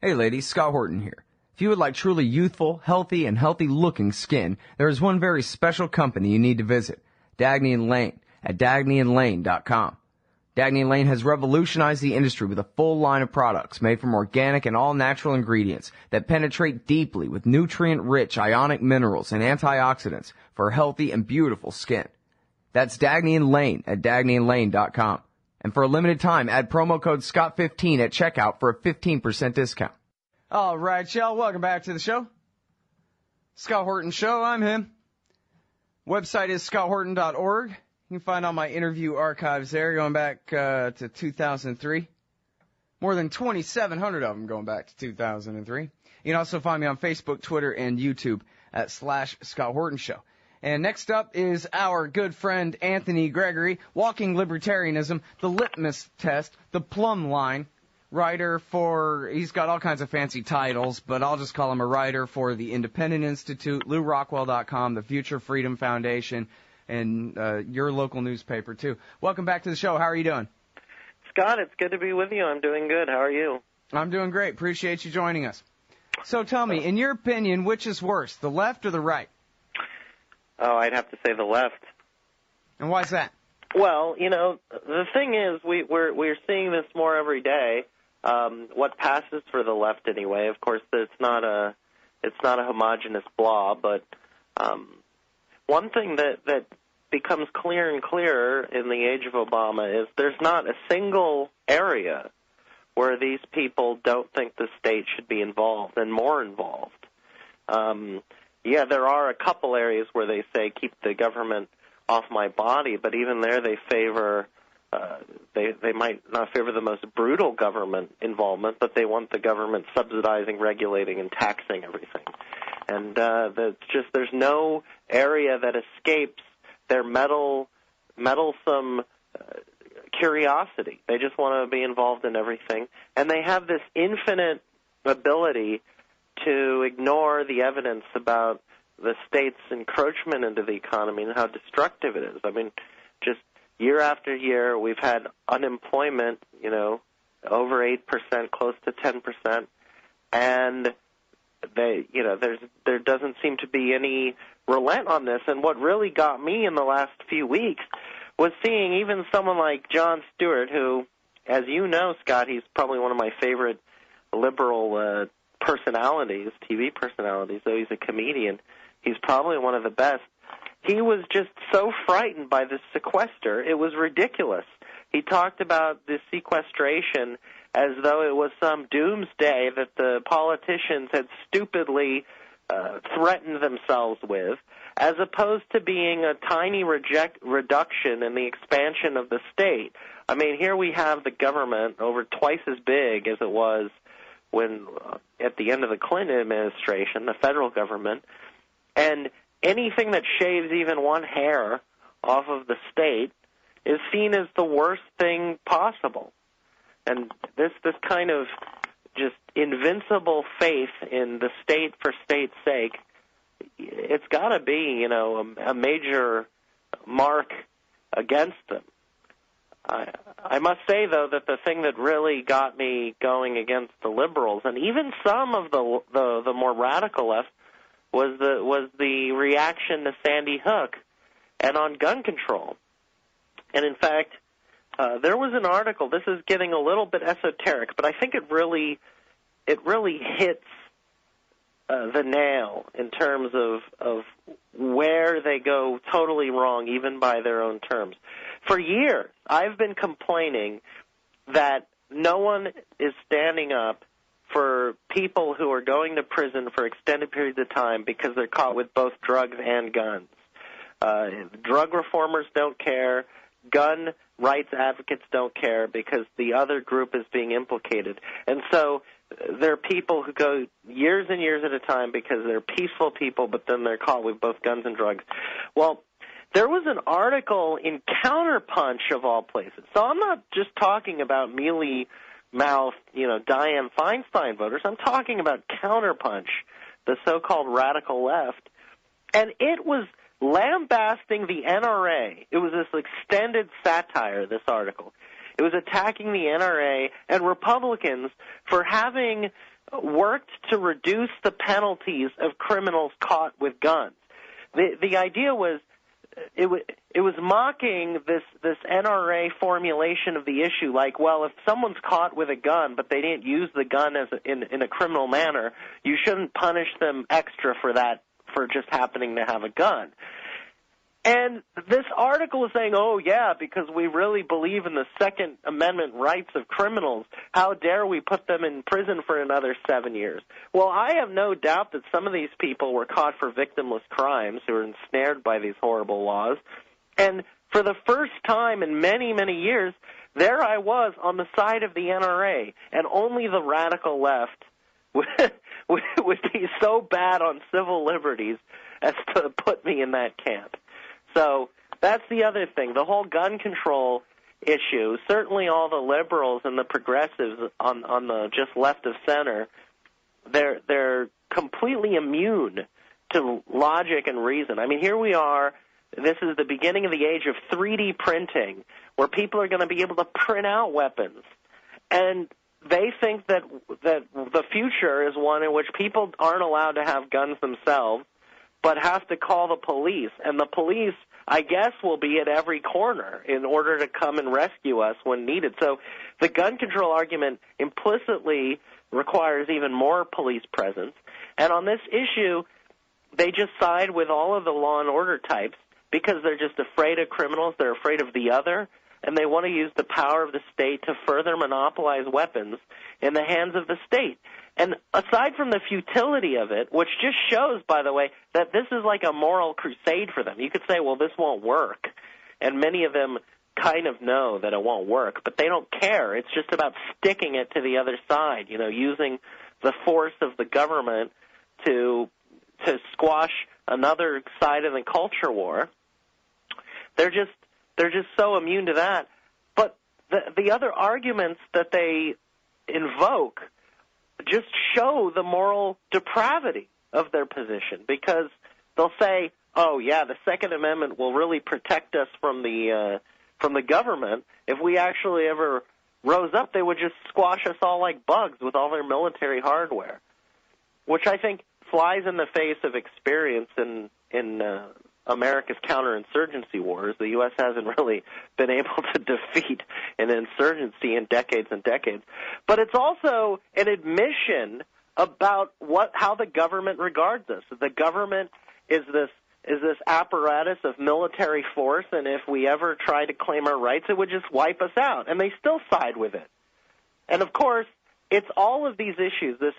Hey ladies, Scott Horton here. If you would like truly youthful, healthy, and healthy-looking skin, there is one very special company you need to visit, Dagny & Lane at DagnyandLane.com. Dagny & Lane has revolutionized the industry with a full line of products made from organic and all-natural ingredients that penetrate deeply with nutrient-rich ionic minerals and antioxidants for healthy and beautiful skin. That's Dagny & Lane at DagnyandLane.com. And for a limited time, add promo code SCOTT15 at checkout for a 15% discount. All right, y'all, welcome back to the show. Scott Horton Show, I'm him. Website is scotthorton.org. You can find all my interview archives there going back to 2003. More than 2,700 of them going back to 2003. You can also find me on Facebook, Twitter, and YouTube at /Scott Horton Show. And next up is our good friend Anthony Gregory, Walking Libertarianism, The Litmus Test, The Plumb Line, writer for, he's got all kinds of fancy titles, but I'll just call him a writer for the Independent Institute, LouRockwell.com, the Future Freedom Foundation, and your local newspaper, too. Welcome back to the show. How are you doing? Scott, it's good to be with you. I'm doing good. How are you? I'm doing great. Appreciate you joining us. So tell me, in your opinion, which is worse, the left or the right? Oh, I'd have to say the left. And why is that? Well, you know, the thing is, we're seeing this more every day. What passes for the left, anyway. Of course, it's not a homogeneous blob, but one thing that becomes clearer and clearer in the age of Obama is there's not a single area where these people don't think the state should be involved and more involved. Yeah, there are a couple areas where they say keep the government off my body, but even there they favor, they might not favor the most brutal government involvement, but they want the government subsidizing, regulating, and taxing everything. And there's no area that escapes their meddlesome curiosity. They just want to be involved in everything, and they have this infinite ability to ignore the evidence about the state's encroachment into the economy and how destructive it is. I mean, just year after year, we've had unemployment, you know, over 8%, close to 10%, and there doesn't seem to be any relent on this. And what really got me in the last few weeks was seeing even someone like Jon Stewart, who, as you know, Scott, he's probably one of my favorite liberal personalities, TV personalities, though he's a comedian. He's probably one of the best. He was just so frightened by this sequester. It was ridiculous. He talked about this sequestration as though it was some doomsday that the politicians had stupidly threatened themselves with, as opposed to being a tiny reduction in the expansion of the state. I mean, here we have the government over twice as big as it was when at the end of the Clinton administration, the federal government, and anything that shaves even one hair off of the state is seen as the worst thing possible. And this kind of just invincible faith in the state for state's sake, it's got to be, you know, a major mark against them. I must say, though, that the thing that really got me going against the liberals, and even some of the more radical left, was the reaction to Sandy Hook and on gun control. And in fact, there was an article. This is getting a little bit esoteric, but I think it really hits the nail in terms of where they go totally wrong, even by their own terms. For years, I've been complaining that no one is standing up for people who are going to prison for extended periods of time because they're caught with both drugs and guns. Drug reformers don't care. Gun rights advocates don't care because the other group is being implicated. And so there are people who go years and years at a time because they're peaceful people, but then they're caught with both guns and drugs. Well, there was an article in Counterpunch, of all places. So I'm not just talking about mealy-mouthed, you know, Dianne Feinstein voters. I'm talking about Counterpunch, the so-called radical left. And it was lambasting the NRA. It was this extended satire, this article. It was attacking the NRA and Republicans for having worked to reduce the penalties of criminals caught with guns. The idea was it was mocking this NRA formulation of the issue, like, well, if someone's caught with a gun but they didn't use the gun in a criminal manner, you shouldn't punish them extra for that, for just happening to have a gun. And this article is saying, oh, yeah, because we really believe in the Second Amendment rights of criminals, how dare we put them in prison for another 7 years? Well, I have no doubt that some of these people were caught for victimless crimes who were ensnared by these horrible laws. And for the first time in many, many years, there I was on the side of the NRA, and only the radical left would be so bad on civil liberties as to put me in that camp. So that's the other thing. The whole gun control issue, certainly all the liberals and the progressives on the just left of center, they're completely immune to logic and reason. I mean, here we are. This is the beginning of the age of 3D printing, where people are going to be able to print out weapons. And they think that the future is one in which people aren't allowed to have guns themselves, but have to call the police. And the police, I guess, will be at every corner in order to come and rescue us when needed. So the gun control argument implicitly requires even more police presence. And on this issue, they just side with all of the law and order types because they're just afraid of criminals, they're afraid of the other, and they want to use the power of the state to further monopolize weapons in the hands of the state. And aside from the futility of it, which just shows, by the way, that this is like a moral crusade for them. You could say, well, this won't work. And many of them kind of know that it won't work, but they don't care. It's just about sticking it to the other side, using the force of the government to squash another side of the culture war. They're just so immune to that. But the other arguments that they invoke just show the moral depravity of their position, because they'll say, oh, yeah, the Second Amendment will really protect us from the government. If we actually ever rose up, they would just squash us all like bugs with all their military hardware, which I think flies in the face of experience in America's counterinsurgency wars. The U.S. hasn't really been able to defeat an insurgency in decades and decades. But it's also an admission about how the government regards us. The government is this apparatus of military force, and if we ever try to claim our rights, it would just wipe us out. And they still side with it. And, of course, it's all of these issues, this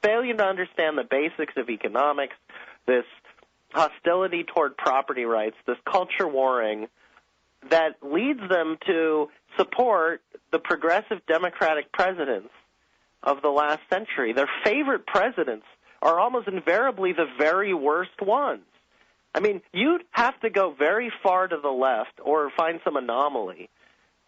failure to understand the basics of economics, this hostility toward property rights, this culture warring, that leads them to support the progressive Democratic presidents of the last century. Their favorite presidents are almost invariably the very worst ones. I mean, you'd have to go very far to the left or find some anomaly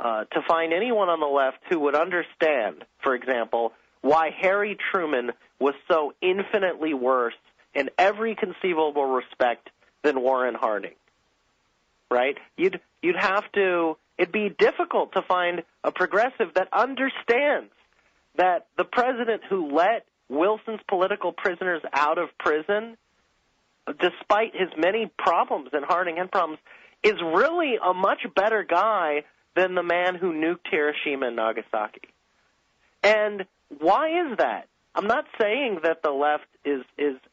to find anyone on the left who would understand, for example, why Harry Truman was so infinitely worse in every conceivable respect than Warren Harding, right? You'd have to, it'd be difficult to find a progressive that understands that the president who let Wilson's political prisoners out of prison, despite his many problems, and Harding had problems, is really a much better guy than the man who nuked Hiroshima and Nagasaki. And why is that? I'm not saying that the left is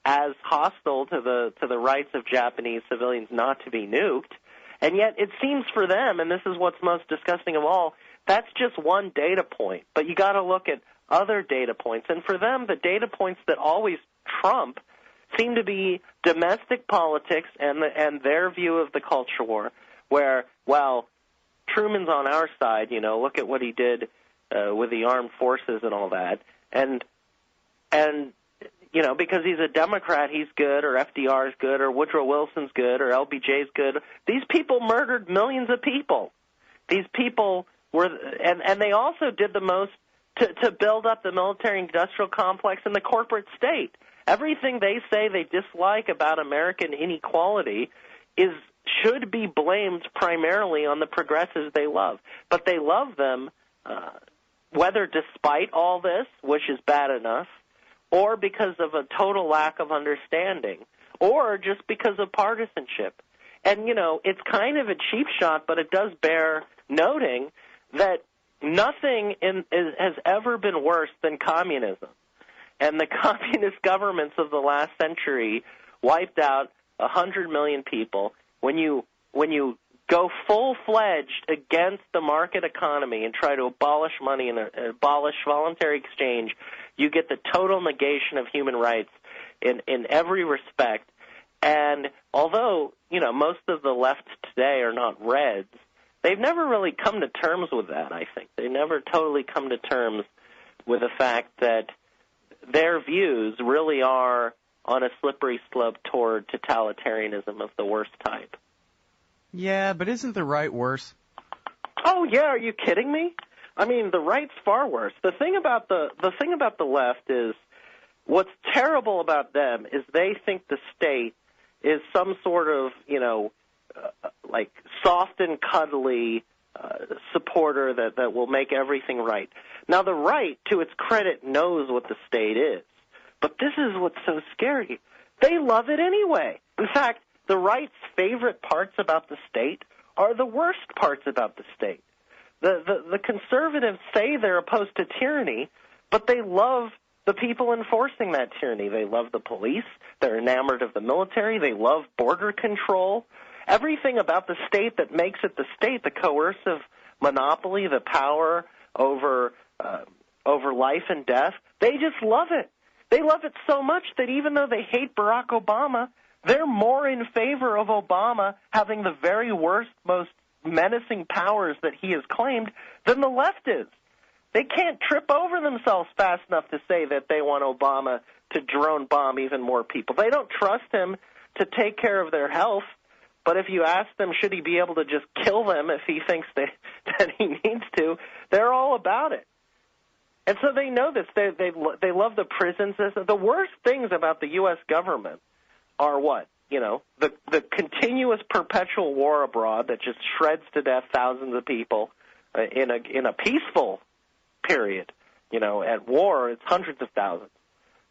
as hostile to the rights of Japanese civilians not to be nuked, and yet it seems for them, and this is what's most disgusting of all, that's just one data point. But you got to look at other data points, and for them, the data points that always trump seem to be domestic politics and their view of the culture war, where, well, Truman's on our side, look at what he did with the armed forces and all that, and because he's a Democrat, he's good, or FDR's good, or Woodrow Wilson's good, or LBJ's good. These people murdered millions of people. These people were, and they also did the most to build up the military-industrial complex and the corporate state. Everything they say they dislike about American inequality should be blamed primarily on the progressives they love. But they love them whether despite all this, which is bad enough, or because of a total lack of understanding, or just because of partisanship. And, it's kind of a cheap shot, but it does bear noting that nothing has ever been worse than communism. And the communist governments of the last century wiped out 100 million people. When you go full-fledged against the market economy and try to abolish money and abolish voluntary exchange, you get the total negation of human rights in every respect. And although, most of the left today are not Reds, they've never really come to terms with that, I think. They never totally come to terms with the fact that their views really are on a slippery slope toward totalitarianism of the worst type. Yeah, but isn't the right worse? Oh, yeah, are you kidding me? I mean, the right's far worse. The thing about the left is what's terrible about them is they think the state is some sort of, like soft and cuddly supporter that will make everything right. Now, the right, to its credit, knows what the state is. But this is what's so scary. They love it anyway. In fact, the right's favorite parts about the state are the worst parts about the state. The conservatives say they're opposed to tyranny, but they love the people enforcing that tyranny. They love the police. They're enamored of the military. They love border control. Everything about the state that makes it the state, the coercive monopoly, the power over life and death, they just love it. They love it so much that even though they hate Barack Obama, they're more in favor of Obama having the very worst, most menacing powers that he has claimed than the left is. They can't trip over themselves fast enough to say that they want Obama to drone bomb even more people. They don't trust him to take care of their health, but if you ask them, should he be able to just kill them if he thinks that he needs to, they're all about it. And so they know this. They love the prisons. The worst things about the U.S. government are what? The continuous perpetual war abroad that just shreds to death thousands of people in a peaceful period. At war, it's hundreds of thousands.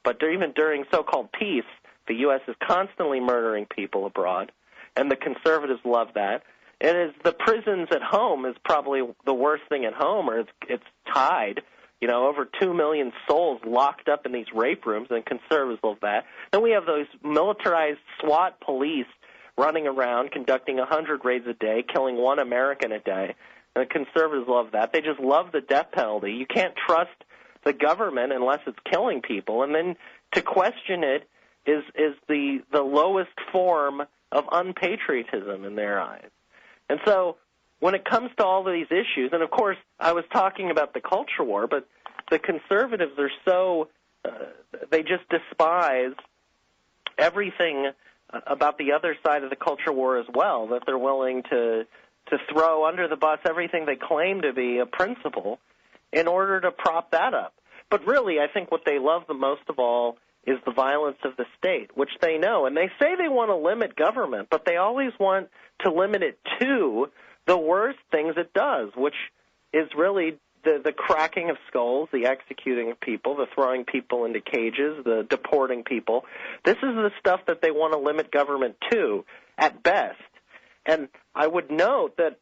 But even during so-called peace, the U.S. is constantly murdering people abroad, and the conservatives love that. And the prisons at home is probably the worst thing at home, or it's tied. Over 2 million souls locked up in these rape rooms, and conservatives love that. Then we have those militarized SWAT police running around, conducting 100 raids a day, killing 1 American a day. And the conservatives love that. They just love the death penalty. You can't trust the government unless it's killing people. And then to question it is the lowest form of unpatriotism in their eyes. And so when it comes to all of these issues, and of course I was talking about the culture war, but the conservatives are so, they just despise everything about the other side of the culture war as well, that they're willing to throw under the bus everything they claim to be a principle in order to prop that up. But really, I think what they love the most of all is the violence of the state, which they know. And they say they want to limit government, but they always want to limit it to the worst things it does, which is really the cracking of skulls, the executing of people, the throwing people into cages, the deporting people. This is the stuff that they want to limit government to, at best. And I would note that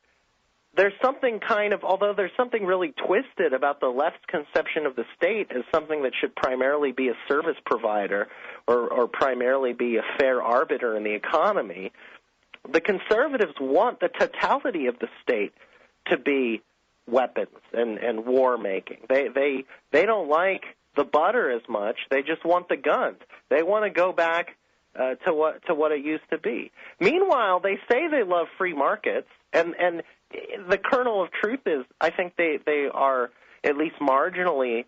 there's something although there's something really twisted about the left's conception of the state as something that should primarily be a service provider or primarily be a fair arbiter in the economy, the conservatives want the totality of the state to be weapons and war making. They don't like the butter as much. They just want the guns. They want to go back to what it used to be. Meanwhile, they say they love free markets, and the kernel of truth is I think they are at least marginally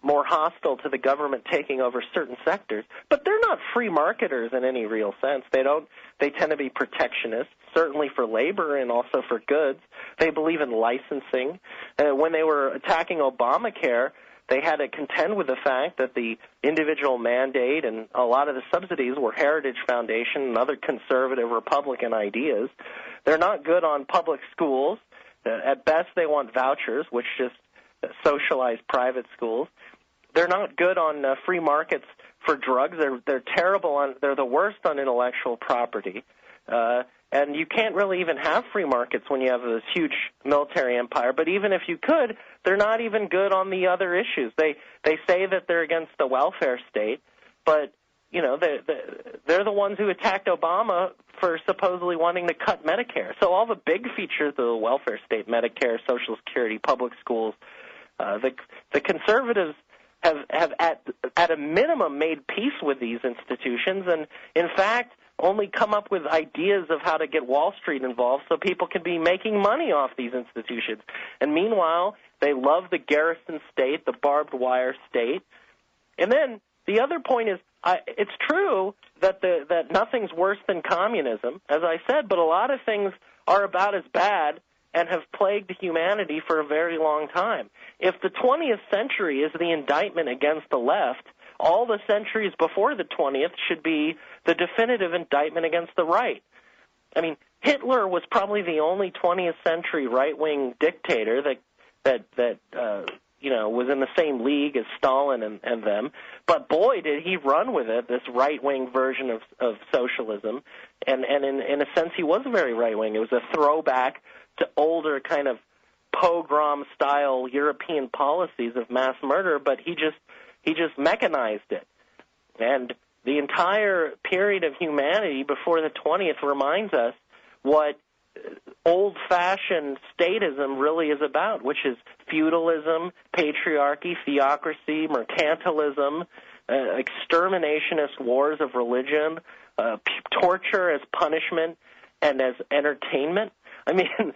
more hostile to the government taking over certain sectors, but they're not free marketers in any real sense. They tend to be protectionists, certainly for labor and also for goods. They believe in licensing. When they were attacking Obamacare, they had to contend with the fact that the individual mandate and a lot of the subsidies were Heritage Foundation and other conservative Republican ideas. They're not good on public schools. At best, they want vouchers, which just socialized private schools. They're not good on free markets for drugs. They're terrible on. They're the worst on intellectual property. And you can't really even have free markets when you have this huge military empire. But even if you could, they're not even good on the other issues. They say that they're against the welfare state, but you know they're the ones who attacked Obama for supposedly wanting to cut Medicare. So all the big features of the welfare state, Medicare, Social Security, public schools, the conservatives have at a minimum made peace with these institutions, and in fact only come up with ideas of how to get Wall Street involved so people can be making money off these institutions. And meanwhile, they love the garrison state, the barbed wire state. And then the other point is, it's true that that nothing's worse than communism, as I said, but a lot of things are about as bad and have plagued humanity for a very long time. If the 20th century is the indictment against the left, all the centuries before the 20th should be the definitive indictment against the right. I mean, Hitler was probably the only 20th century right-wing dictator that was in the same league as Stalin and them. But boy, did he run with it, this right-wing version of socialism. And in a sense, he was very right-wing. It was a throwback to older kind of pogrom-style European policies of mass murder, but he just mechanized it. And the entire period of humanity before the 20th reminds us what old-fashioned statism really is about, which is feudalism, patriarchy, theocracy, mercantilism, exterminationist wars of religion, torture as punishment and as entertainment. I mean,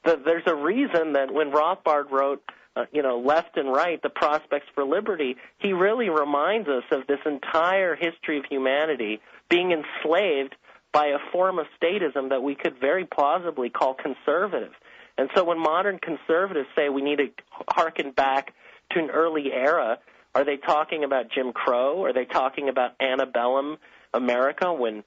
there's a reason that when Rothbard wrote Left and Right, the Prospects for Liberty, he really reminds us of this entire history of humanity being enslaved by a form of statism that we could very plausibly call conservative. And so when modern conservatives say we need to harken back to an early era, are they talking about Jim Crow? Are they talking about antebellum America when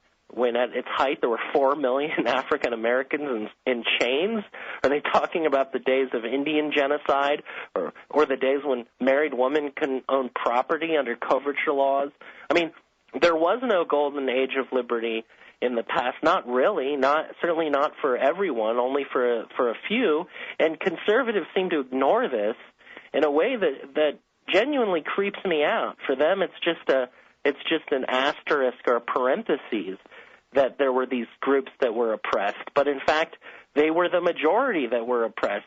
at its height there were 4 million African Americans in chains? Are they talking about the days of Indian genocide or the days when married women couldn't own property under coverture laws? I mean, there was no golden age of liberty in the past. Not really, certainly not for everyone, only for a few. And conservatives seem to ignore this in a way that genuinely creeps me out. For them, it's just an asterisk or a parentheses that there were these groups that were oppressed. But in fact, they were the majority that were oppressed.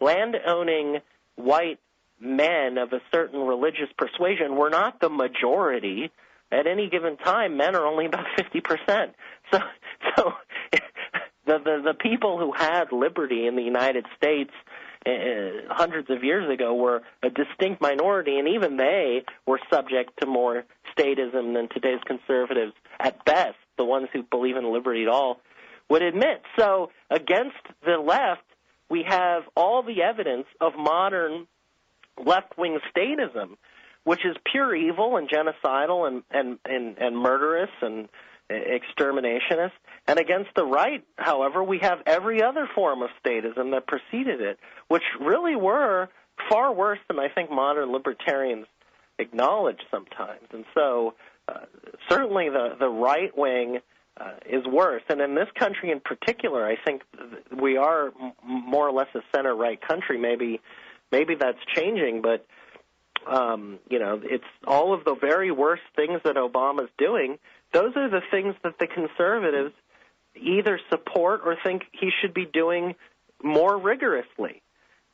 Land-owning white men of a certain religious persuasion were not the majority. At any given time, men are only about 50%. So the people who had liberty in the United States hundreds of years ago were a distinct minority, and even they were subject to more statism than today's conservatives, at best, the ones who believe in liberty at all, would admit. So against the left, we have all the evidence of modern left-wing statism, which is pure evil and genocidal and murderous and exterminationist. And against the right, however, we have every other form of statism that preceded it, which really were far worse than I think modern libertarians acknowledge sometimes. And so certainly the right wing is worse. And in this country in particular, I think we are more or less a center-right country. Maybe that's changing, but it's all of the very worst things that Obama's doing. Those are the things that the conservatives either support or think he should be doing more rigorously.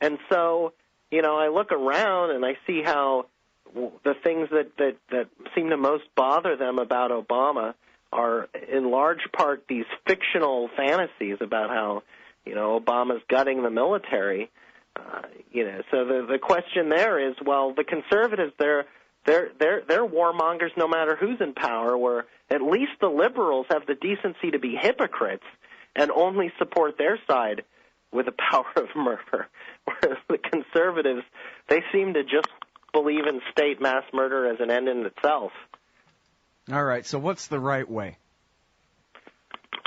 And so, I look around and I see how the things that seem to most bother them about Obama are in large part these fictional fantasies about how, Obama's gutting the military. So the question there is, well, the conservatives, they're warmongers no matter who's in power, where at least the liberals have the decency to be hypocrites and only support their side with the power of murder, whereas the conservatives, they seem to just believe in state mass murder as an end in itself. All right, so what's the right way?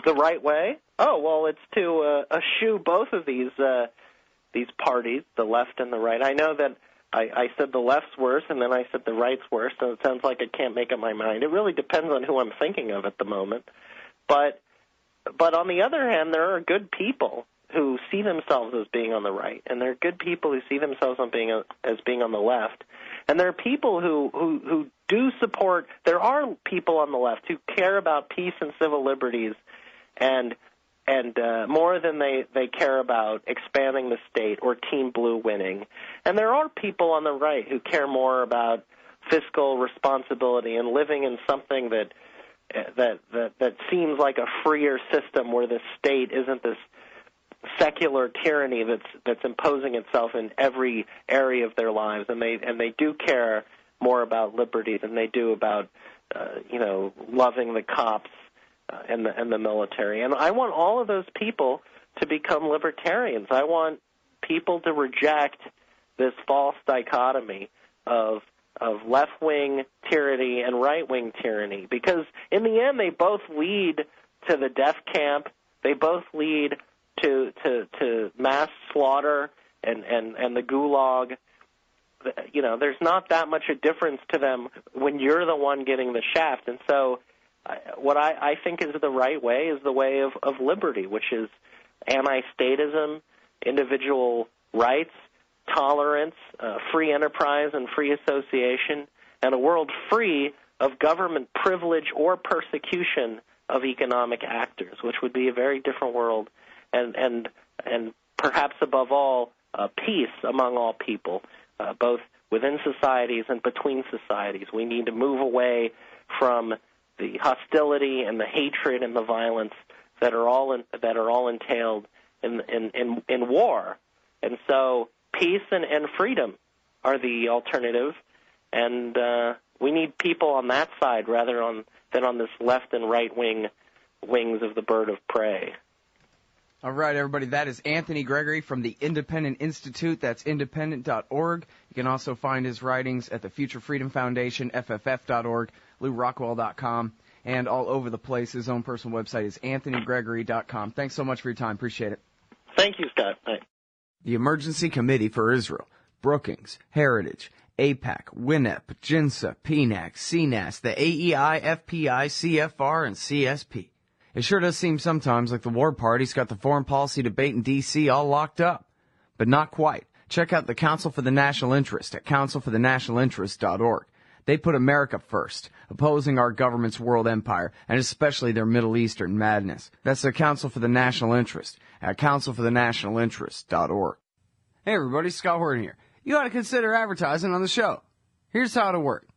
The right way? Oh, well, it's to eschew both of these these parties, the left and the right. I know that I said the left's worse, and then I said the right's worse, so it sounds like I can't make up my mind. It really depends on who I'm thinking of at the moment. But on the other hand, there are good people who see themselves as being on the right, and there are good people who see themselves as being on the left. And there are people who do support. There are people on the left who care about peace and civil liberties, and more than they care about expanding the state or Team Blue winning. And there are people on the right who care more about fiscal responsibility and living in something that seems like a freer system where the state isn't this secular tyranny that's imposing itself in every area of their lives, and they do care more about liberty than they do about loving the cops and the military. And I want all of those people to become libertarians. I want people to reject this false dichotomy of left-wing tyranny and right-wing tyranny, because in the end they both lead to the death camp. They both lead to mass slaughter and the gulag. There's not that much a difference to them when you're the one getting the shaft. And so what I think is the right way is the way of liberty, which is anti-statism, individual rights, tolerance, free enterprise and free association, and a world free of government privilege or persecution of economic actors, which would be a very different world. And perhaps above all, peace among all people, both within societies and between societies. We need to move away from the hostility and the hatred and the violence that are all entailed in war. And so peace and freedom are the alternative, and we need people on that side rather than on this left and right wings of the bird of prey. All right, everybody, that is Anthony Gregory from the Independent Institute. That's independent.org. You can also find his writings at the Future Freedom Foundation, FFF.org, LouRockwell.com, and all over the place. His own personal website is anthonygregory.com. Thanks so much for your time. Appreciate it. Thank you, Scott. Bye. The Emergency Committee for Israel, Brookings, Heritage, AIPAC, WINEP, JINSA, PNAC, CNAS, the AEI, FPI, CFR, and CSP. It sure does seem sometimes like the war party's got the foreign policy debate in D.C. all locked up. But not quite. Check out the Council for the National Interest at councilforthenationalinterest.org. They put America first, opposing our government's world empire, and especially their Middle Eastern madness. That's the Council for the National Interest at councilforthenationalinterest.org. Hey everybody, Scott Horton here. You ought to consider advertising on the show. Here's how it'll work.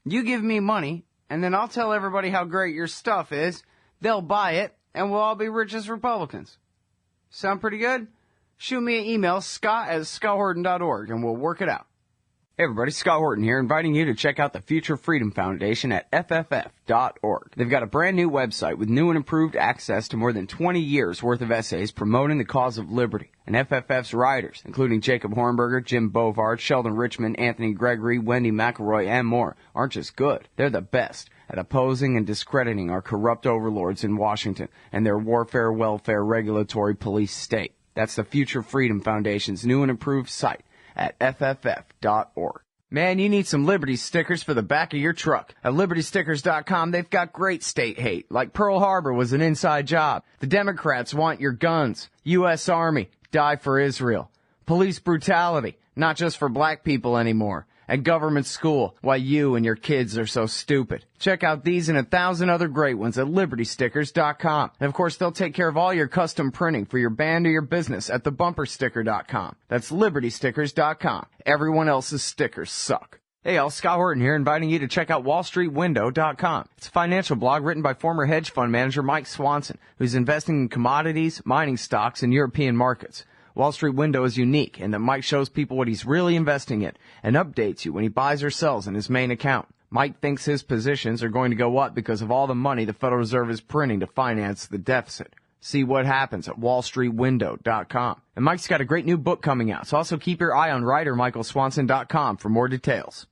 You give me money, and then I'll tell everybody how great your stuff is. They'll buy it, and we'll all be rich as Republicans. Sound pretty good? Shoot me an email, scott@scotthorton.org, and we'll work it out. Hey everybody, Scott Horton here, inviting you to check out the Future Freedom Foundation at FFF.org. They've got a brand new website with new and improved access to more than 20 years worth of essays promoting the cause of liberty. And FFF's writers, including Jacob Hornberger, Jim Bovard, Sheldon Richmond, Anthony Gregory, Wendy McElroy, and more, aren't just good. They're the best at opposing and discrediting our corrupt overlords in Washington and their warfare, welfare, regulatory police state. That's the Future Freedom Foundation's new and improved site at FFF.org. Man, you need some Liberty stickers for the back of your truck. At LibertyStickers.com, they've got great state hate, like Pearl Harbor was an inside job. The Democrats want your guns. U.S. Army, die for Israel. Police brutality, not just for black people anymore. And government school, why you and your kids are so stupid. Check out these and 1,000 other great ones at LibertyStickers.com. And of course, they'll take care of all your custom printing for your band or your business at TheBumperSticker.com. That's LibertyStickers.com. Everyone else's stickers suck. Hey y'all, Scott Horton here, inviting you to check out WallStreetWindow.com. It's a financial blog written by former hedge fund manager Mike Swanson, who's investing in commodities, mining stocks, and European markets. Wall Street Window is unique in that Mike shows people what he's really investing in and updates you when he buys or sells in his main account. Mike thinks his positions are going to go up because of all the money the Federal Reserve is printing to finance the deficit. See what happens at WallStreetWindow.com. And Mike's got a great new book coming out, so also keep your eye on writer MichaelSwanson.com for more details.